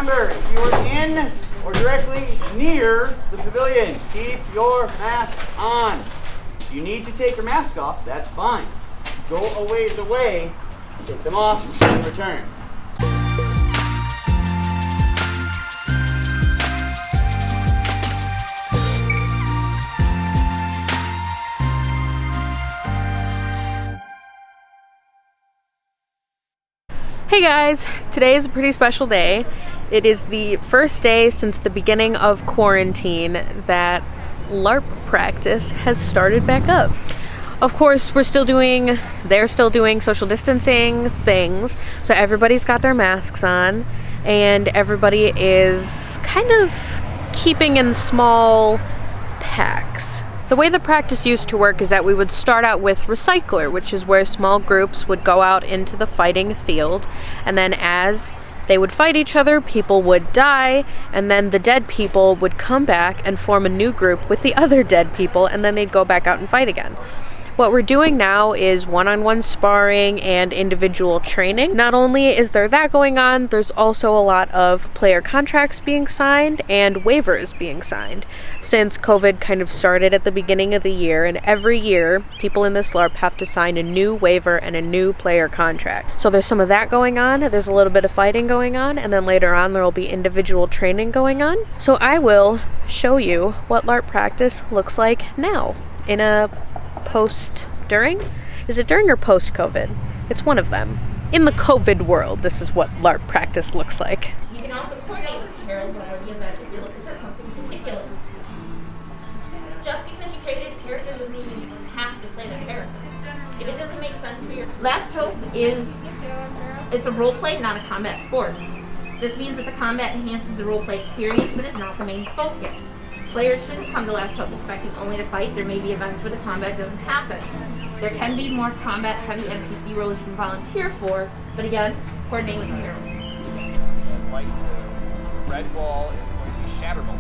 Remember, if you are in or directly near the pavilion, keep your mask on. If you need to take your mask off, that's fine. Go a ways away, take them off, and return. Hey guys, today is a pretty special day. It is the first day since the beginning of quarantine that LARP practice has started back up. Of course, they're still doing social distancing things, so everybody's got their masks on, and everybody is kind of keeping in small packs. The way the practice used to work is that we would start out with recycler, which is where small groups would go out into the fighting field, and then as they would fight each other, people would die, and then the dead people would come back and form a new group with the other dead people, and then they'd go back out and fight again. What we're doing now is one-on-one sparring and individual training. Not only is there that going on, there's also a lot of player contracts being signed and waivers being signed. Since COVID kind of started at the beginning of the year, and every year people in this LARP have to sign a new waiver and a new player contract. So there's some of that going on, there's a little bit of fighting going on, and then later on there will be individual training going on. So I will show you what LARP practice looks like now in a is it during or post COVID? It's one of them. In the COVID world, this is what LARP practice looks like. You can also coordinate with Carol before the event if you're looking for something particular. Just because you created a character doesn't even have to play the character. If it doesn't make sense for your Last Hope it's a role play, not a combat sport. This means that the combat enhances the role play experience, but is not the main focus. Players shouldn't come to Last Hope expecting only to fight. There may be events where the combat doesn't happen. There can be more combat-heavy NPC roles you can volunteer for, but again, coordinate with Carol. Like the red wall is going to be Shatterbolt.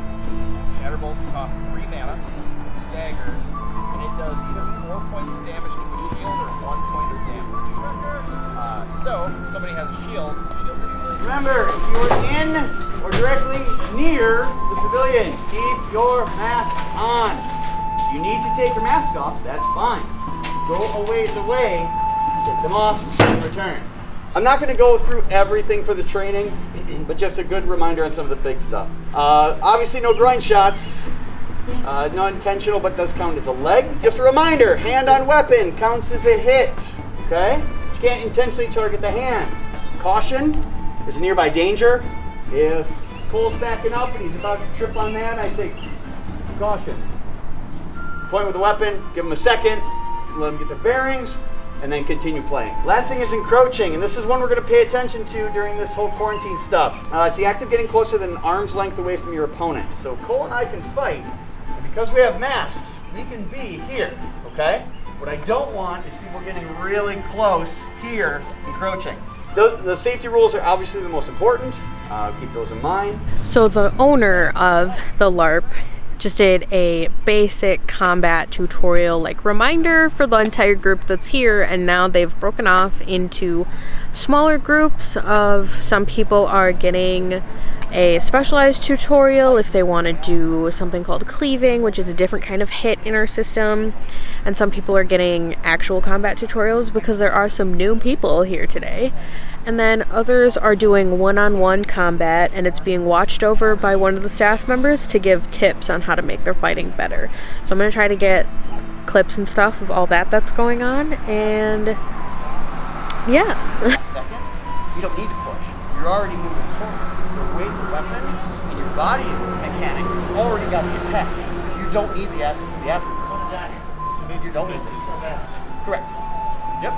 Shatterbolt costs 3 mana, it staggers, and it does either 4 points of damage to a shield or 1 point of damage. So, if somebody has a shield will usually... Remember, if you are in or directly near the pavilion, keep your mask on. If you need to take your mask off, that's fine. Go a ways away, take them off, and return. I'm not going to go through everything for the training, but just a good reminder on some of the big stuff. Obviously no groin shots, not intentional, but does count as a leg. Just a reminder, hand on weapon counts as a hit, okay? You can't intentionally target the hand. Caution, there's a nearby danger. If Cole's backing up and he's about to trip on that, I say caution. Point with the weapon, give him a second, let him get the bearings, and then continue playing. Last thing is encroaching, and this is one we're going to pay attention to during this whole quarantine stuff. It's the act of getting closer than an arm's length away from your opponent. So Cole and I can fight, and because we have masks, we can be here, okay? What I don't want is people getting really close here, encroaching. The safety rules are obviously the most important. Keep those in mind. So the owner of the LARP just did a basic combat tutorial, like reminder for the entire group that's here, and now they've broken off into smaller groups of some people are getting a specialized tutorial if they want to do something called cleaving, which is a different kind of hit in our system, and some people are getting actual combat tutorials because there are some new people here today. And then others are doing one-on-one combat, and it's being watched over by one of the staff members to give tips on how to make their fighting better. So I'm going to try to get clips and stuff of all that's going on, and yeah. Second, you don't need to push. You're already moving forward. Your weight, the weapon, and your body mechanics already got the attack. You don't need the after. You don't need it. Correct. Yep.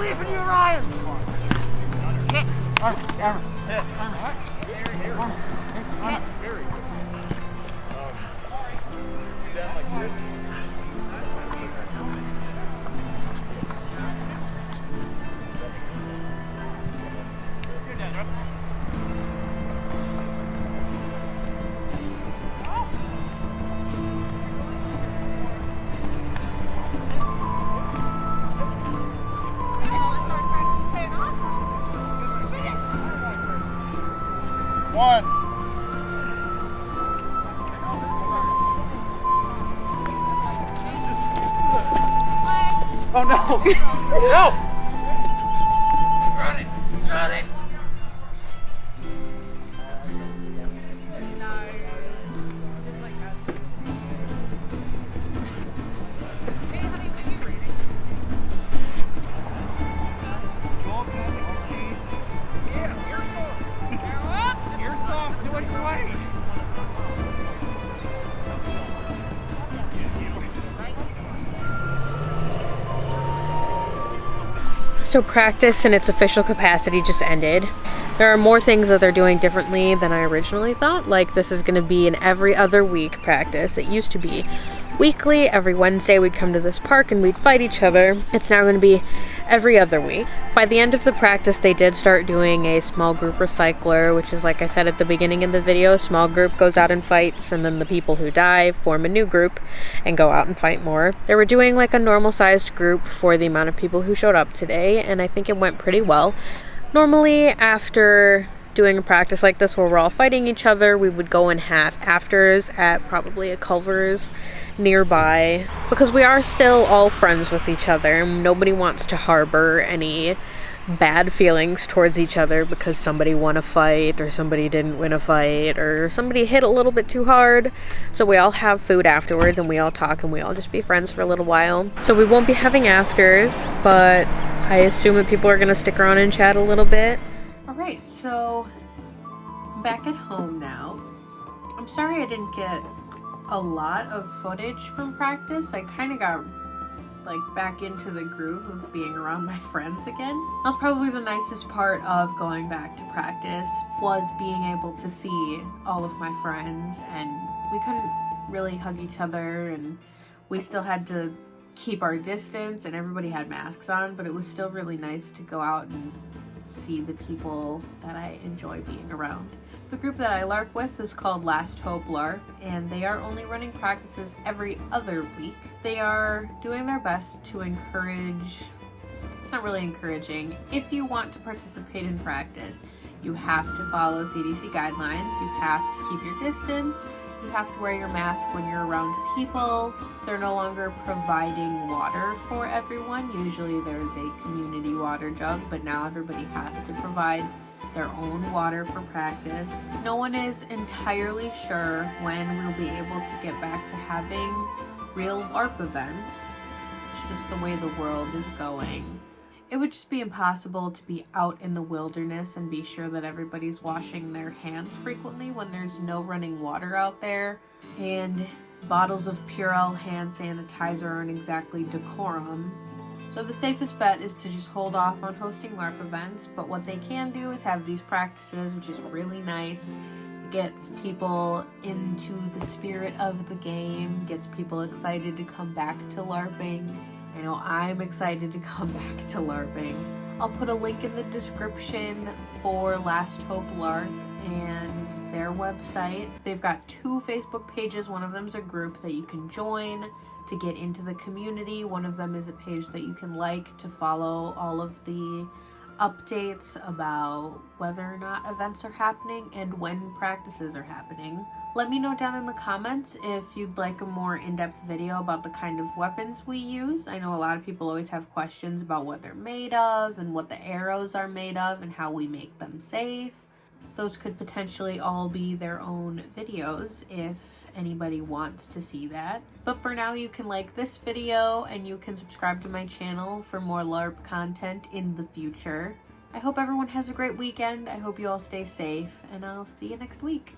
believe in you, Ryan! Hit! Arm, arm, hit. Arm, arm. Very good. Then like this. You're dead, right? One. Oh no! No! He's running! He's running! So practice in its official capacity just ended. There are more things that they're doing differently than I originally thought. Like this is going to be an every other week practice. It used to be weekly. Every Wednesday we'd come to this park and we'd fight each other. It's now going to be every other week. By the end of the practice, they did start doing a small group recycler, which is, like I said at the beginning of the video, a small group goes out and fights, and then the people who die form a new group and go out and fight more. They were doing like a normal sized group for the amount of people who showed up today, and I think it went pretty well. Normally, after doing a practice like this where we're all fighting each other, we would go and have afters at probably a Culver's nearby, because we are still all friends with each other and nobody wants to harbor any bad feelings towards each other because somebody won a fight or somebody didn't win a fight or somebody hit a little bit too hard. So we all have food afterwards and we all talk and we all just be friends for a little while. So we won't be having afters, but I assume that people are going to stick around and chat a little bit. Alright, so I'm back at home now. I'm sorry I didn't get a lot of footage from practice. I kind of got like back into the groove of being around my friends again. That was probably the nicest part of going back to practice, was being able to see all of my friends, and we couldn't really hug each other and we still had to keep our distance and everybody had masks on, but it was still really nice to go out and see the people that I enjoy being around. The group that I LARP with is called Last Hope LARP, and they are only running practices every other week. They are doing their best to encourage, it's not really encouraging, if you want to participate in practice, you have to follow CDC guidelines, you have to keep your distance, you have to wear your mask when you're around people. They're no longer providing water for everyone. Usually there's a community water jug, but now everybody has to provide their own water for practice. No one is entirely sure when we'll be able to get back to having real LARP events. It's just the way the world is going. It would just be impossible to be out in the wilderness and be sure that everybody's washing their hands frequently when there's no running water out there, and bottles of Purell hand sanitizer aren't exactly decorum. So the safest bet is to just hold off on hosting LARP events, but what they can do is have these practices, which is really nice. It gets people into the spirit of the game, gets people excited to come back to LARPing. I know I'm excited to come back to LARPing. I'll put a link in the description for Last Hope LARP and their website. They've got 2 Facebook pages. One of them is a group that you can join to get into the community. One of them is a page that you can like to follow all of the updates about whether or not events are happening and when practices are happening. Let me know down in the comments if you'd like a more in-depth video about the kind of weapons we use. I know a lot of people always have questions about what they're made of and what the arrows are made of and how we make them safe. Those could potentially all be their own videos if anybody wants to see that. But for now, you can like this video and you can subscribe to my channel for more LARP content in the future. I hope everyone has a great weekend. I hope you all stay safe, and I'll see you next week.